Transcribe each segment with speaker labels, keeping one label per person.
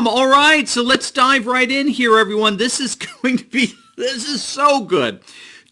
Speaker 1: All right, so let's dive right in here, everyone. This is so good.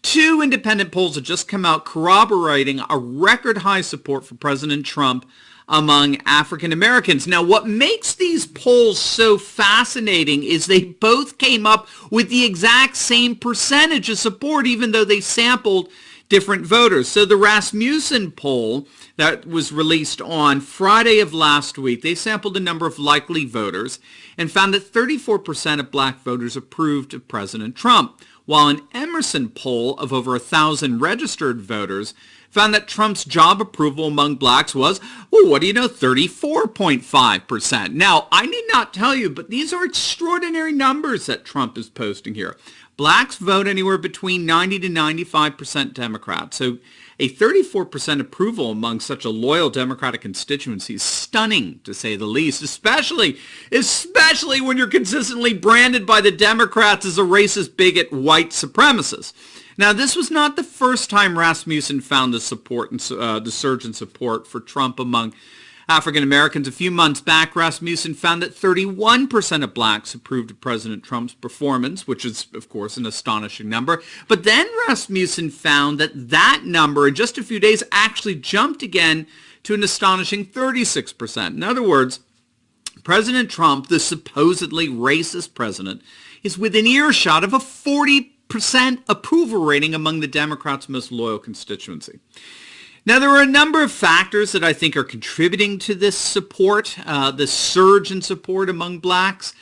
Speaker 1: Two independent polls have just come out corroborating a record high support for President Trump among African Americans. Now, what makes these polls so fascinating is they both came up with the exact same percentage of support, even though they sampled different voters. So the Rasmussen poll that was released on Friday of last week, they sampled a number of likely voters and found that 34% of black voters approved of President Trump, while an Emerson poll of over 1,000 registered voters found that Trump's job approval among blacks was, well, what do you know, 34.5%. Now, I need not tell you, but these are extraordinary numbers that Trump is posting here. Blacks vote anywhere between 90 to 95% Democrat. So a 34% approval among such a loyal Democratic constituency is stunning, to say the least, especially when you're consistently branded by the Democrats as a racist, bigot, white supremacist. Now, this was not the first time Rasmussen found the surge in support for Trump among African Americans. A few months back, Rasmussen found that 31% of blacks approved of President Trump's performance, which is, of course, an astonishing number. But then Rasmussen found that number in just a few days actually jumped again to an astonishing 36%. In other words, President Trump, the supposedly racist president, is within earshot of a 40% approval rating among the Democrats' most loyal constituency. Now, there are a number of factors that I think are contributing to this support, this surge in support among blacks.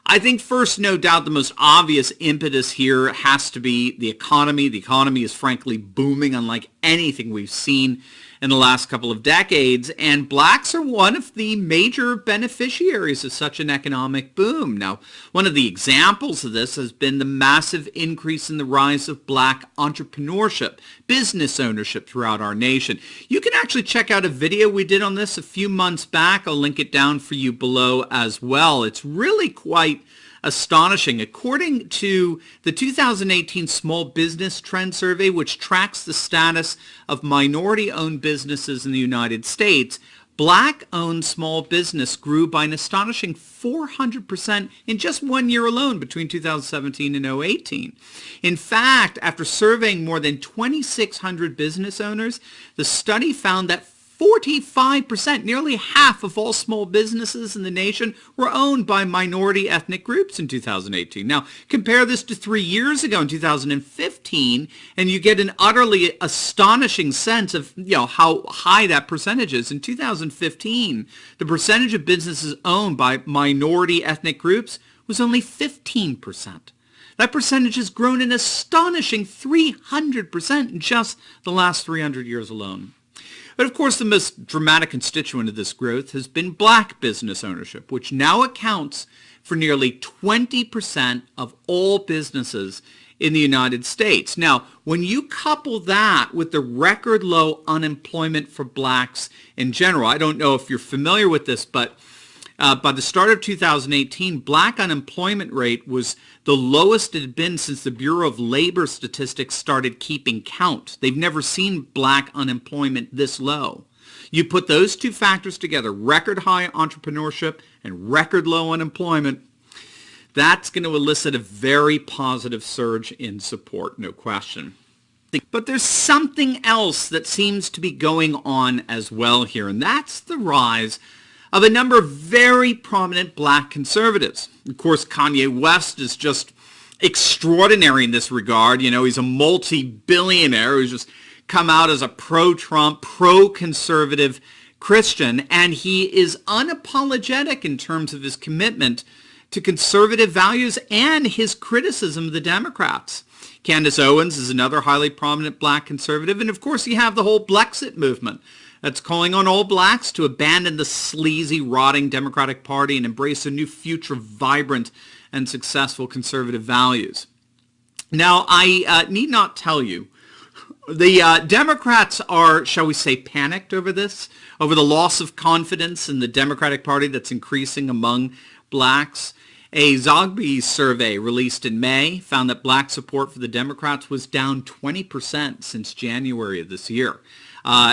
Speaker 1: I think first, no doubt, the most obvious impetus here has to be the economy. The economy is frankly booming, unlike anything we've seen in the last couple of decades, and blacks are one of the major beneficiaries of such an economic boom. Now, one of the examples of this has been the massive increase in the rise of black entrepreneurship, business ownership throughout our nation. You can actually check out a video we did on this a few months back. I'll link it down for you below as well. It's really quite astonishing. According to the 2018 Small Business Trend Survey, which tracks the status of minority-owned businesses in the United States, black-owned small business grew by an astonishing 400% in just 1 year alone between 2017 and 2018. In fact, after surveying more than 2,600 business owners, the study found that 45%, nearly half of all small businesses in the nation, were owned by minority ethnic groups in 2018. Now, compare this to 3 years ago in 2015, and you get an utterly astonishing sense of how high that percentage is. In 2015, the percentage of businesses owned by minority ethnic groups was only 15%. That percentage has grown an astonishing 300% in just the last 300 years alone. But of course, the most dramatic constituent of this growth has been black business ownership, which now accounts for nearly 20% of all businesses in the United States. Now, when you couple that with the record low unemployment for blacks in general, I don't know if you're familiar with this, but by the start of 2018, black unemployment rate was the lowest it had been since the Bureau of Labor Statistics started keeping count. They've never seen black unemployment this low. You put those two factors together, record high entrepreneurship and record low unemployment, that's going to elicit a very positive surge in support, no question. But there's something else that seems to be going on as well here, and that's the rise of a number of very prominent black conservatives. Of course, Kanye West is just extraordinary in this regard. He's a multi-billionaire who's just come out as a pro-Trump, pro-conservative Christian, and he is unapologetic in terms of his commitment to conservative values and his criticism of the Democrats. Candace Owens is another highly prominent black conservative, and of course you have the whole Brexit movement that's calling on all blacks to abandon the sleazy, rotting Democratic Party and embrace a new future of vibrant and successful conservative values. Now, I need not tell you, the Democrats are, shall we say, panicked over this, over the loss of confidence in the Democratic Party that's increasing among blacks. A Zogby survey released in May found that black support for the Democrats was down 20% since January of this year.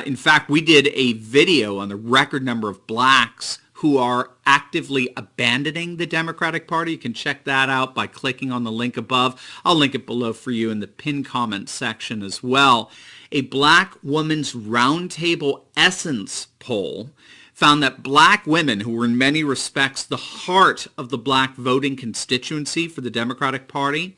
Speaker 1: In fact, we did a video on the record number of blacks who are actively abandoning the Democratic Party. You can check that out by clicking on the link above. I'll link it below for you in the pinned comment section as well. A Black Women's Roundtable Essence poll found that black women, who were in many respects the heart of the black voting constituency for the Democratic Party,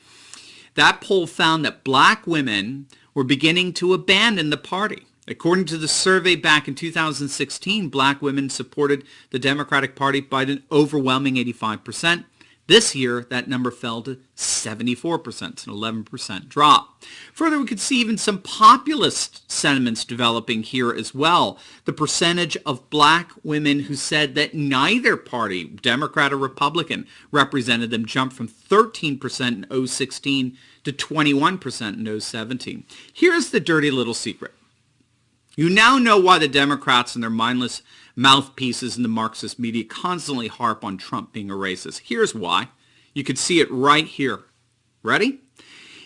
Speaker 1: that poll found that black women were beginning to abandon the party. According to the survey back in 2016, black women supported the Democratic Party by an overwhelming 85%. This year, that number fell to 74%, an 11% drop. Further, we could see even some populist sentiments developing here as well. The percentage of black women who said that neither party, Democrat or Republican, represented them jumped from 13% in 2016 to 21% in 2017. Here's the dirty little secret. You now know why the Democrats and their mindless mouthpieces in the Marxist media constantly harp on Trump being a racist. Here's why. You can see it right here. Ready?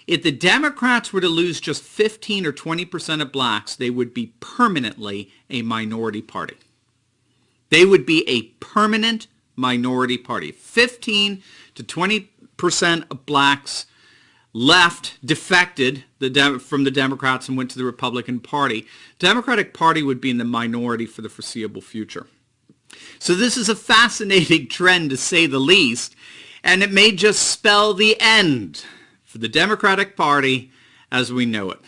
Speaker 1: If the Democrats were to lose just 15 or 20% of blacks, they would be permanently a minority party. They would be a permanent minority party. 15 to 20% of blacks left, defected from the Democrats and went to the Republican Party. The Democratic Party would be in the minority for the foreseeable future. So this is a fascinating trend, to say the least, and it may just spell the end for the Democratic Party as we know it.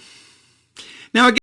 Speaker 1: Now, again,